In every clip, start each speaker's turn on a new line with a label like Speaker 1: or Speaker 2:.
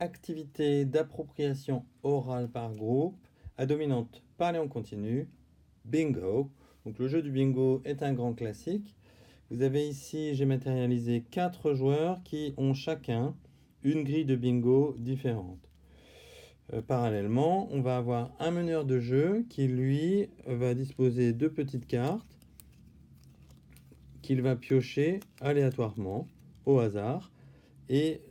Speaker 1: activité d'appropriation orale par groupe, à dominante parler en continu, bingo. Donc le jeu du bingo est un grand classique. Vous avez ici, j'ai matérialisé 4 joueurs qui ont chacun une grille de bingo différente. Parallèlement, on va avoir un meneur de jeu qui, lui, va disposer de petites cartes qu'il va piocher aléatoirement, au hasard, et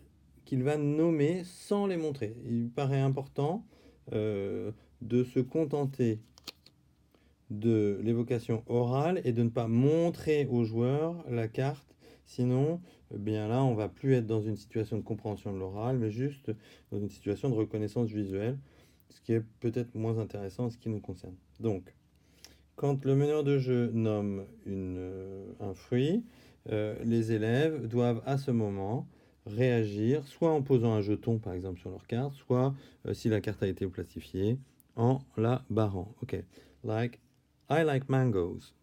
Speaker 1: qu'il va nommer sans les montrer. Il paraît important de se contenter de l'évocation orale et de ne pas montrer aux joueurs la carte. Sinon, eh bien là, on va plus être dans une situation de compréhension de l'oral, mais juste dans une situation de reconnaissance visuelle, ce qui est peut-être moins intéressant en ce qui nous concerne. Donc, quand le meneur de jeu nomme un fruit, les élèves doivent à ce moment réagir, soit en posant un jeton par exemple sur leur carte, soit si la carte a été plastifiée, en la barrant. Ok, like I like mangoes.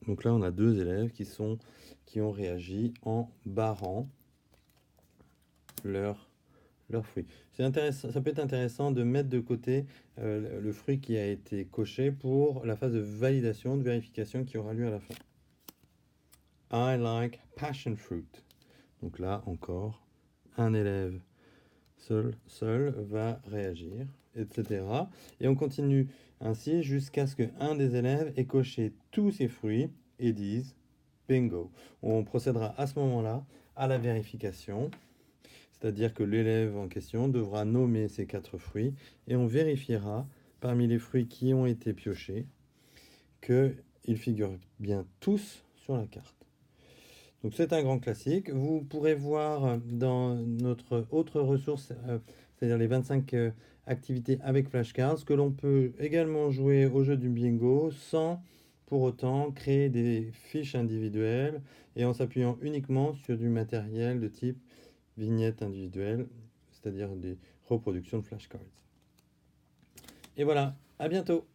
Speaker 1: Donc là, on a 2 élèves qui ont réagi en barrant leur fruit. C'est intéressant, ça peut être intéressant de mettre de côté le fruit qui a été coché pour la phase de validation, de vérification qui aura lieu à la fin. I like passion fruit. Donc là encore, un élève seul va réagir, etc. Et on continue ainsi jusqu'à ce qu'un des élèves ait coché tous ses fruits et dise bingo. On procédera à ce moment-là à la vérification, c'est-à-dire que l'élève en question devra nommer ses 4 fruits et on vérifiera parmi les fruits qui ont été piochés qu'ils figurent bien tous sur la carte. Donc c'est un grand classique. Vous pourrez voir dans notre autre ressource, c'est-à-dire les 25 activités avec flashcards, que l'on peut également jouer au jeu du bingo sans pour autant créer des fiches individuelles et en s'appuyant uniquement sur du matériel de type vignette individuelle, c'est-à-dire des reproductions de flashcards. Et voilà, à bientôt!